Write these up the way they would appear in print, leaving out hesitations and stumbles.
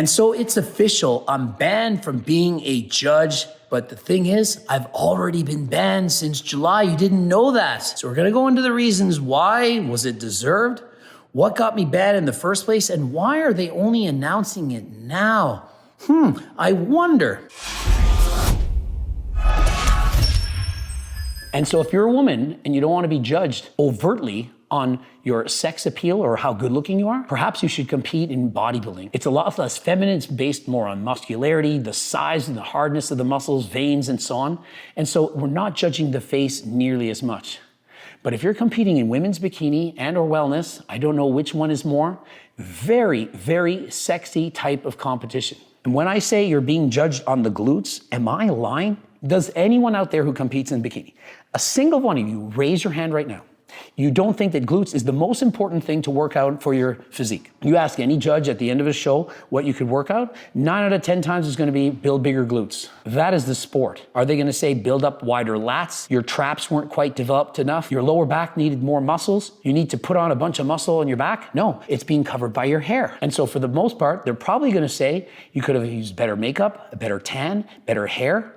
And so it's official. I'm banned from being a judge. But the thing is, I've already been banned since July. You didn't know that. So we're gonna go into the reasons why. Was it deserved? What got me banned in the first place? And why are they only announcing it now? I wonder. And so if you're a woman and you don't want to be judged overtly on your sex appeal or how good looking you are, perhaps you should compete in bodybuilding. It's a lot less feminine, it's based more on muscularity, the size and the hardness of the muscles, veins, and so on. And so we're not judging the face nearly as much. But if you're competing in women's bikini and or wellness, I don't know which one is more, very, very sexy type of competition. And when I say you're being judged on the glutes, am I lying? Does anyone out there who competes in bikini, a single one of you, raise your hand right now. You don't think that glutes is the most important thing to work out for your physique. You ask any judge at the end of a show what you could work out, 9 out of 10 times is gonna be build bigger glutes. That is the sport. Are they gonna say build up wider lats? Your traps weren't quite developed enough? Your lower back needed more muscles? You need to put on a bunch of muscle on your back? No, it's being covered by your hair. And so for the most part, they're probably gonna say you could have used better makeup, a better tan, better hair,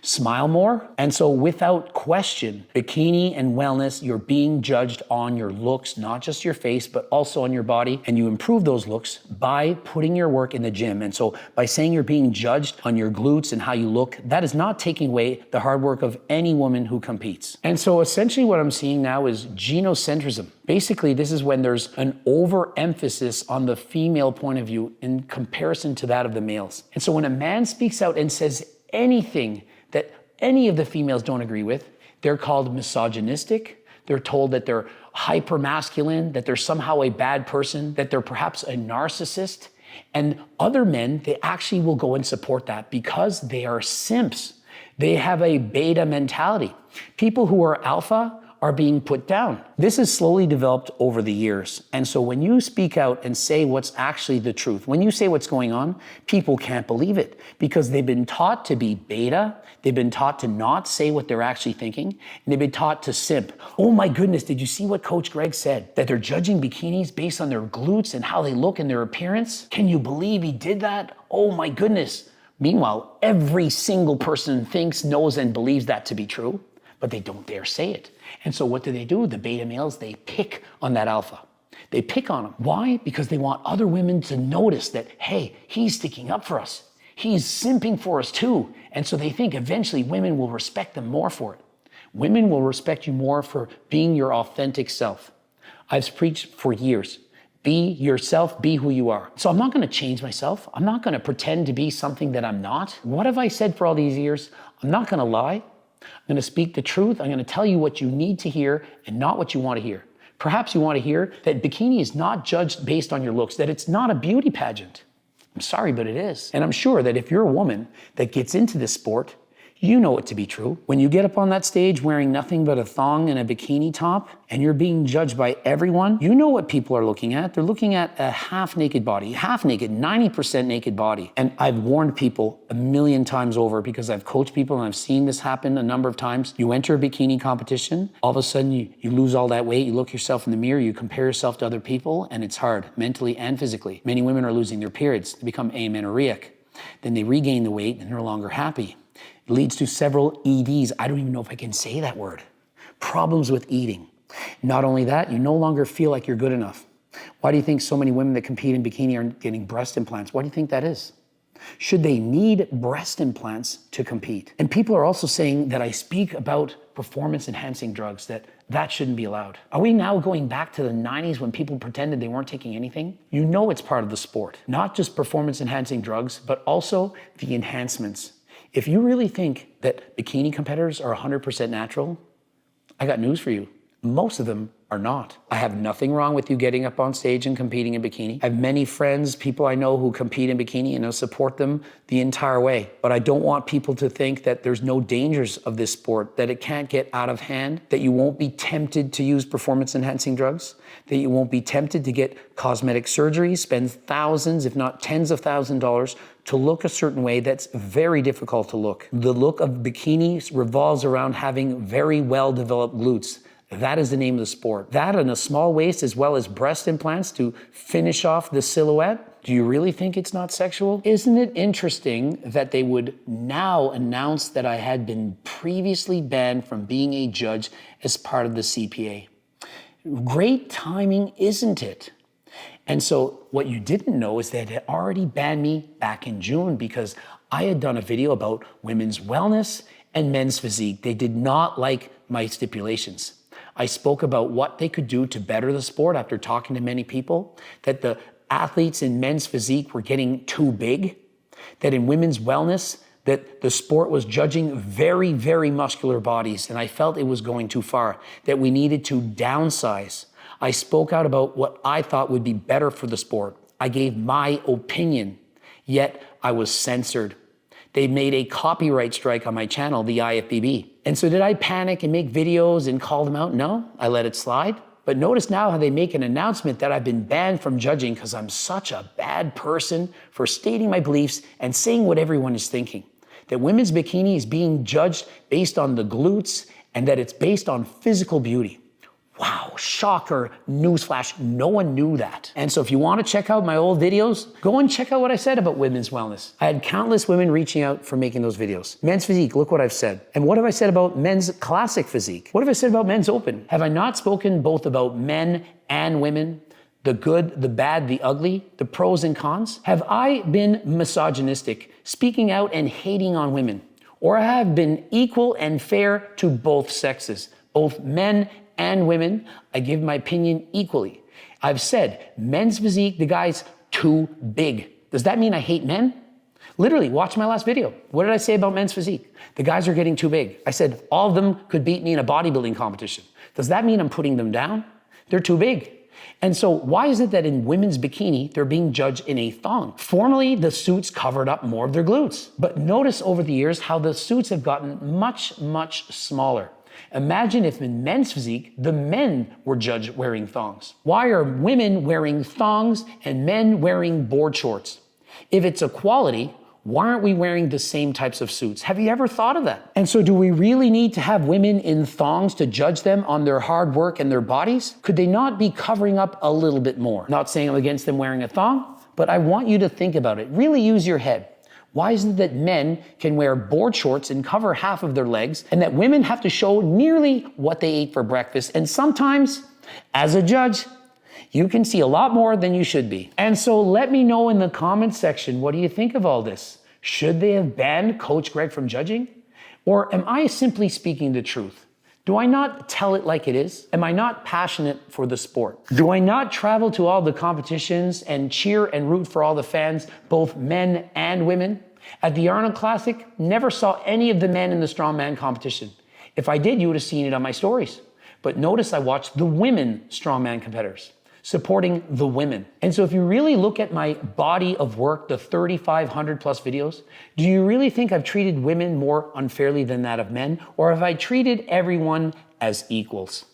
smile more. And so without question, bikini and wellness, you're being judged on your looks, not just your face, but also on your body. And you improve those looks by putting your work in the gym. And so by saying you're being judged on your glutes and how you look, that is not taking away the hard work of any woman who competes. And so essentially what I'm seeing now is genocentrism. Basically, this is when there's an overemphasis on the female point of view in comparison to that of the males. And so when a man speaks out and says anything that any of the females don't agree with, they're called misogynistic. They're told that they're hyper-masculine, that they're somehow a bad person, that they're perhaps a narcissist. And other men, they actually will go and support that because they are simps. They have a beta mentality. People who are alpha are being put down. This has slowly developed over the years. And so when you speak out and say what's actually the truth, when you say what's going on, people can't believe it because they've been taught to be beta, they've been taught to not say what they're actually thinking, and they've been taught to simp. Oh my goodness, did you see what Coach Greg said? That they're judging bikinis based on their glutes and how they look and their appearance? Can you believe he did that? Oh my goodness. Meanwhile, every single person thinks, knows, and believes that to be true, but they don't dare say it. And so what do? The beta males, they pick on that alpha. They pick on him. Why? Because they want other women to notice that, hey, he's sticking up for us. He's simping for us too. And so they think eventually women will respect them more for it. Women will respect you more for being your authentic self. I've preached for years. Be yourself, be who you are. So I'm not gonna change myself. I'm not gonna pretend to be something that I'm not. What have I said for all these years? I'm not gonna lie. I'm gonna speak the truth. I'm gonna tell you what you need to hear and not what you wanna hear. Perhaps you wanna hear that bikini is not judged based on your looks, that it's not a beauty pageant. I'm sorry, but it is. And I'm sure that if you're a woman that gets into this sport, you know it to be true. When you get up on that stage wearing nothing but a thong and a bikini top, and you're being judged by everyone, you know what people are looking at. They're looking at a half-naked body, 90% naked body. And I've warned people a million times over because I've coached people and I've seen this happen a number of times. You enter a bikini competition, all of a sudden you lose all that weight, you look yourself in the mirror, you compare yourself to other people, and it's hard, mentally and physically. Many women are losing their periods, they become amenorrheic. Then they regain the weight and they're no longer happy. It leads to several EDs. I don't even know if I can say that word. Problems with eating. Not only that, you no longer feel like you're good enough. Why do you think so many women that compete in bikini are getting breast implants? Why do you think that is? Should they need breast implants to compete? And people are also saying that I speak about performance-enhancing drugs, that shouldn't be allowed. Are we now going back to the 90s when people pretended they weren't taking anything? You know it's part of the sport. Not just performance-enhancing drugs, but also the enhancements. If you really think that bikini competitors are 100% natural, I got news for you. Most of them are not. I have nothing wrong with you getting up on stage and competing in bikini. I have many friends, people I know who compete in bikini, and I'll support them the entire way. But I don't want people to think that there's no dangers of this sport, that it can't get out of hand, that you won't be tempted to use performance-enhancing drugs, that you won't be tempted to get cosmetic surgery, spend thousands, if not tens of thousands of dollars to look a certain way that's very difficult to look. The look of bikinis revolves around having very well-developed glutes. That is the name of the sport. That and a small waist as well as breast implants to finish off the silhouette. Do you really think it's not sexual? Isn't it interesting that they would now announce that I had been previously banned from being a judge as part of the CPA? Great timing, isn't it? And so what you didn't know is that it had already banned me back in June because I had done a video about women's wellness and men's physique. They did not like my stipulations. I spoke about what they could do to better the sport after talking to many people, that the athletes in men's physique were getting too big, that in women's wellness, that the sport was judging very, very muscular bodies, and I felt it was going too far, that we needed to downsize. I spoke out about what I thought would be better for the sport. I gave my opinion, yet I was censored. They made a copyright strike on my channel, the IFBB. And so did I panic and make videos and call them out? No, I let it slide. But notice now how they make an announcement that I've been banned from judging because I'm such a bad person for stating my beliefs and saying what everyone is thinking. That women's bikini is being judged based on the glutes and that it's based on physical beauty. Wow, shocker, newsflash, no one knew that. And so if you want to check out my old videos, go and check out what I said about women's wellness. I had countless women reaching out for making those videos. Men's physique, look what I've said. And what have I said about men's classic physique? What have I said about men's open? Have I not spoken both about men and women? The good, the bad, the ugly, the pros and cons? Have I been misogynistic, speaking out and hating on women? Or have I been equal and fair to both sexes, both men and women? I give my opinion equally. I've said men's physique, the guy's too big. Does that mean I hate men? Literally, watch my last video. What did I say about men's physique? The guys are getting too big. I said all of them could beat me in a bodybuilding competition. Does that mean I'm putting them down? They're too big. And so why is it that in women's bikini, they're being judged in a thong? Formerly, the suits covered up more of their glutes. But notice over the years how the suits have gotten much, much smaller. Imagine if in men's physique, the men were judged wearing thongs. Why are women wearing thongs and men wearing board shorts? If it's equality, why aren't we wearing the same types of suits? Have you ever thought of that? And so do we really need to have women in thongs to judge them on their hard work and their bodies? Could they not be covering up a little bit more? Not saying I'm against them wearing a thong, but I want you to think about it. Really use your head. Why is it that men can wear board shorts and cover half of their legs and that women have to show nearly what they ate for breakfast? And sometimes, as a judge, you can see a lot more than you should be. And so let me know in the comments section, what do you think of all this? Should they have banned Coach Greg from judging? Or am I simply speaking the truth? Do I not tell it like it is? Am I not passionate for the sport? Do I not travel to all the competitions and cheer and root for all the fans, both men and women? At the Arnold Classic, never saw any of the men in the strongman competition. If I did, you would have seen it on my stories. But notice I watched the women strongman competitors, supporting the women. And so if you really look at my body of work, the 3,500 plus videos, do you really think I've treated women more unfairly than that of men? Or have I treated everyone as equals?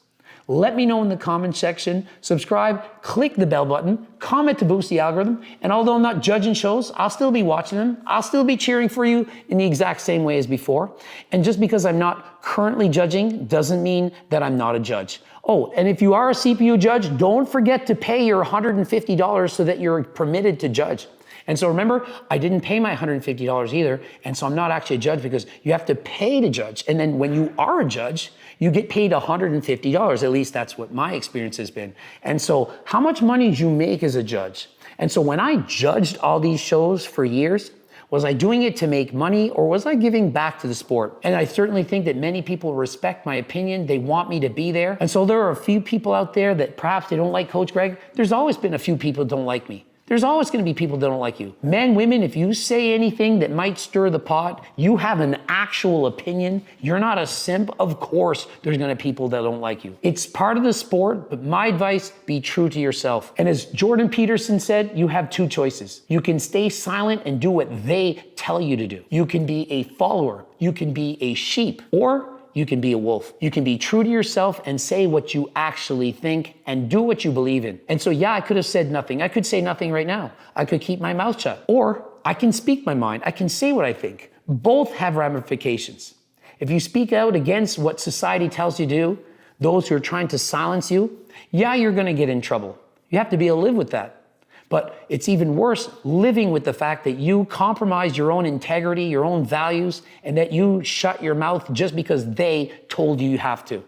Let me know in the comment section, subscribe, click the bell button, comment to boost the algorithm, and although I'm not judging shows, I'll still be watching them. I'll still be cheering for you in the exact same way as before. And just because I'm not currently judging doesn't mean that I'm not a judge. Oh, and if you are a CPU judge, don't forget to pay your $150 so that you're permitted to judge. And so remember, I didn't pay my $150 either, and so I'm not actually a judge because you have to pay to judge. And then when you are a judge, you get paid $150. At least that's what my experience has been. And so how much money do you make as a judge? And so when I judged all these shows for years, was I doing it to make money or was I giving back to the sport? And I certainly think that many people respect my opinion. They want me to be there. And so there are a few people out there that perhaps they don't like Coach Greg. There's always been a few people that don't like me. There's always going to be people that don't like you. Men, women, if you say anything that might stir the pot, you have an actual opinion. You're not a simp. Of course, there's going to be people that don't like you. It's part of the sport, but my advice, be true to yourself. And as Jordan Peterson said, you have two choices. You can stay silent and do what they tell you to do. You can be a follower. You can be a sheep, or you can be a wolf. You can be true to yourself and say what you actually think and do what you believe in. And so, yeah, I could have said nothing. I could say nothing right now. I could keep my mouth shut. Or I can speak my mind. I can say what I think. Both have ramifications. If you speak out against what society tells you to do, those who are trying to silence you, yeah, you're going to get in trouble. You have to be able to live with that. But it's even worse living with the fact that you compromise your own integrity, your own values, and that you shut your mouth just because they told you you have to.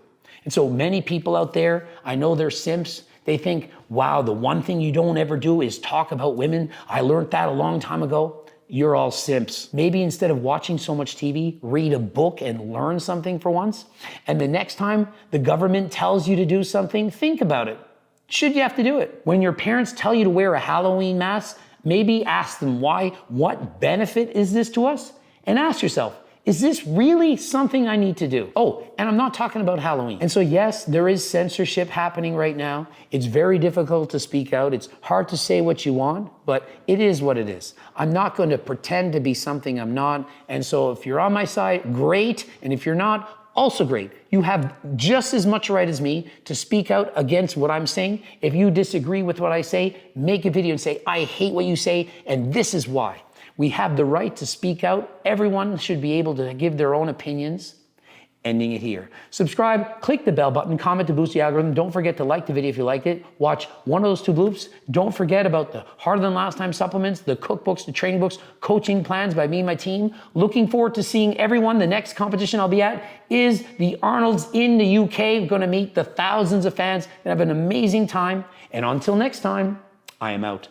And so many people out there, I know they're simps. They think, wow, the one thing you don't ever do is talk about women. I learned that a long time ago. You're all simps. Maybe instead of watching so much TV, read a book and learn something for once. And the next time the government tells you to do something, think about it. Should you have to do it? When your parents tell you to wear a Halloween mask, maybe ask them why, what benefit is this to us? And ask yourself, is this really something I need to do? Oh, and I'm not talking about Halloween. And so yes, there is censorship happening right now. It's very difficult to speak out. It's hard to say what you want, but it is what it is. I'm not going to pretend to be something I'm not. And so if you're on my side, great. And if you're not, also great. You have just as much right as me to speak out against what I'm saying. If you disagree with what I say, make a video and say, I hate what you say, and this is why. We have the right to speak out. Everyone should be able to give their own opinions. Ending it here. Subscribe, click the bell button, comment to boost the algorithm. Don't forget to like the video if you liked it. Watch one of those 2 bloops. Don't forget about the Harder Than Last Time supplements, the cookbooks, the training books, coaching plans by me and my team. Looking forward to seeing everyone. The next competition I'll be at is the Arnold's in the UK. We're going to meet the thousands of fans and have an amazing time. And until next time, I am out.